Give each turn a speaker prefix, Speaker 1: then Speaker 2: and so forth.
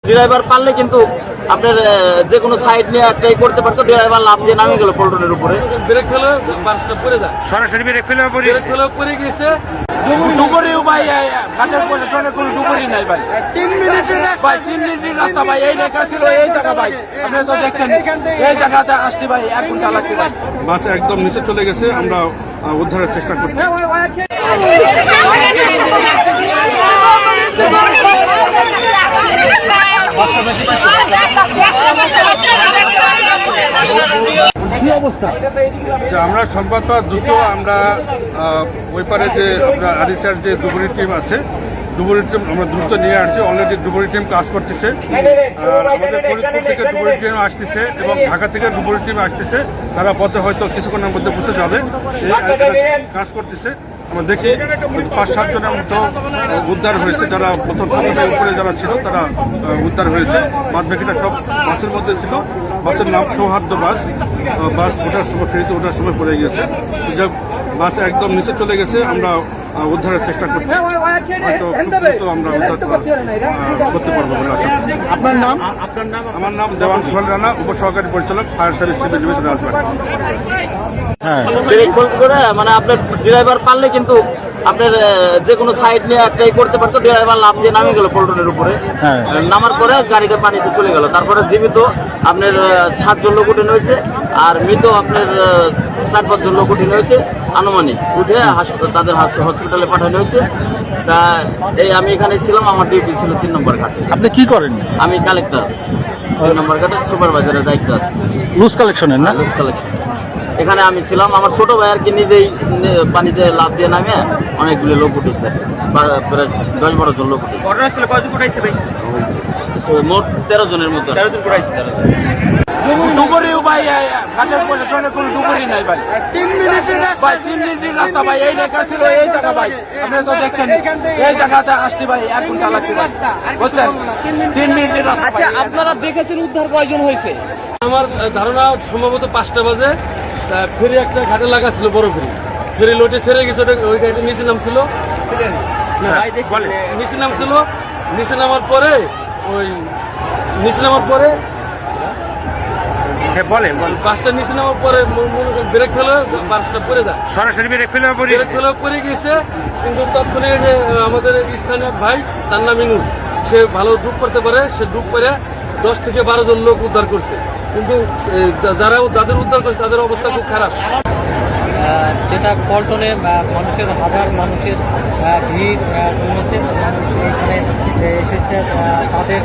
Speaker 1: Driver পারলে কিন্তু আপনার যে কোনো সাইড নিয়ে একটাই করতে পারতো, ড্রাইভার লাভ দিয়ে নামে গেল পল্টনের উপরে।
Speaker 2: ব্রেক ফেলে বাসটা পড়ে যায়,
Speaker 3: সরাসরি ব্রেক ফেলে
Speaker 2: পড়ে গিয়েছে।
Speaker 4: ডুবুরিও ভাই ঘাটের প্রশাসনের কোনো ডুবুরি নাই ভাই। 3 মিনিটের রাস্তা ভাই, এই লেখা ছিল এই জায়গা ভাই, আপনি তো দেখছেন এই জায়গাতে আসতে ভাই 1 ঘন্টা লাগছে ভাই।
Speaker 5: বাস একদম নিচে চলে গেছে, আমরা উদ্ধারের চেষ্টা করছি।
Speaker 4: কি অবস্থা?
Speaker 5: আমরা সংবাদ পাওয়া দ্রুত আমরা ওই পারে যে আপনার আরিসার যে ডুবুরি টিম আছে, ডুবুরি টিম আমরা দ্রুত নিয়ে আসছি। অলরেডি ডুবুরি টিম কাজ করতেছে, আর আমাদের ফরিদপুর থেকে ডুবুরি টিম আসতেছে এবং ঢাকা থেকে ডুবুরি টিম আসতেছে। তারা পথে হয়তো কিছুক্ষণের মধ্যে বসে যাবে, কাজ করতেছে। আমরা দেখি 5-7 জনের মতো উদ্ধার হয়েছে, যারা প্রথম উপরে যারা ছিল তারা উদ্ধার হয়েছে। বাদ বাকিটা সব বাসের মধ্যে ছিল। বাসের নাম সৌহার্দ্য বাস। বাস ওঠার সময় ফেরিতে ওঠার সময় পড়ে গেছে, বাস একদম নিচে চলে গেছে। আমরা উদ্ধারের চেষ্টা করছি, হয়তো খুব দ্রুত আমরা উদ্ধার করতে পারবো বলে আশা করছি।
Speaker 4: আপনার নাম?
Speaker 5: আমার নাম দেওয়ান সোহেল রানা, উপসহকারী পরিচালক, ফায়ার সার্ভিস সিভিল ডিভিশন রাজবাড়ী।
Speaker 1: ব্রেক ফেল করে মানে আপনার ড্রাইভার পারলে কিন্তু আপনার যে কোনো সাইড নিয়ে একটাই করতে পারতো, ড্রাইভার লাভ দিয়ে নামে গেল পল্টনের উপরে। নামার পরে গাড়িটা পানিতে চলে গেল। তারপরে জীবিত আপনার 7 জন লোক উঠে হয়েছে, আর মৃত আপনার 4-5 জন লোক উঠে হয়েছে আনুমানিক। উঠে তাদের হসপিটালে পাঠানো হয়েছে। তা এই আমি এখানে ছিলাম, আমার ডিউটি ছিল 3 নম্বর ঘাটে।
Speaker 4: আপনি কি করেন?
Speaker 1: আমি কালেক্টর, 2 নম্বর ঘাটে সুপারভাইজারের দায়িত্ব আছে।
Speaker 4: লুজ কালেকশনের না?
Speaker 1: Loose collection. এখানে আমি ছিলাম, আমার ছোট ভাই আর কি নিজেই পানিতে লাফ দিয়ে নামে অনেকগুলো লোক উঠেছে, প্রায় 10-12 জন লোক উঠেছে।
Speaker 2: ঘটনা ছিল কয়জন উঠাইছে ভাই?
Speaker 1: মোট 13 জনের মতো।
Speaker 2: 13 জন উঠাইছে।
Speaker 4: ডুবুরিও ভাই ঘাটের প্রশাসনের কোনো ডুবুরি নাই ভাই। 3 মিনিটের রাস্তা ভাই, এই লেখা ছিল এই জায়গা ভাই, আপনি তো দেখছেন এই জায়গাতে আসতে ভাই 1 ঘন্টা লাগছে ভাই, বুঝছেন? 3 মিনিটের রাস্তা।
Speaker 2: আচ্ছা, আপনারা দেখেছেন উদ্ধার কয়জন হয়েছে? আমার ধারণা সম্ভবত 5টা বাজে ফেরি একটা ঘাটে লাগা ছিল, বড় ফেরি লোটে ছেড়ে গেছে। ওই গাড়িটা নিচে নামছিল, নিচে নামার পরে বাসটা নিচে নামার পরে ব্রেক ফেলে বাসটা পড়ে যায়,
Speaker 3: সরাসরি ব্রেক ফেলে
Speaker 2: পড়ে গেছে। কিন্তু তৎক্ষণিক আমাদের স্থানীয় ভাই, তার নাম ইনুস, সে ভালো ডুব করতে পারে। সে ডুব করে 10 থেকে 12 জন লোক উদ্ধার করছে। কিন্তু যাদের উদ্ধার করছে তাদের অবস্থা খুব খারাপ।
Speaker 6: যেটা পল্টনে মানুষের হাজার মানুষের ভিড় জমেছে, মানুষ এখানে এসেছে তাদের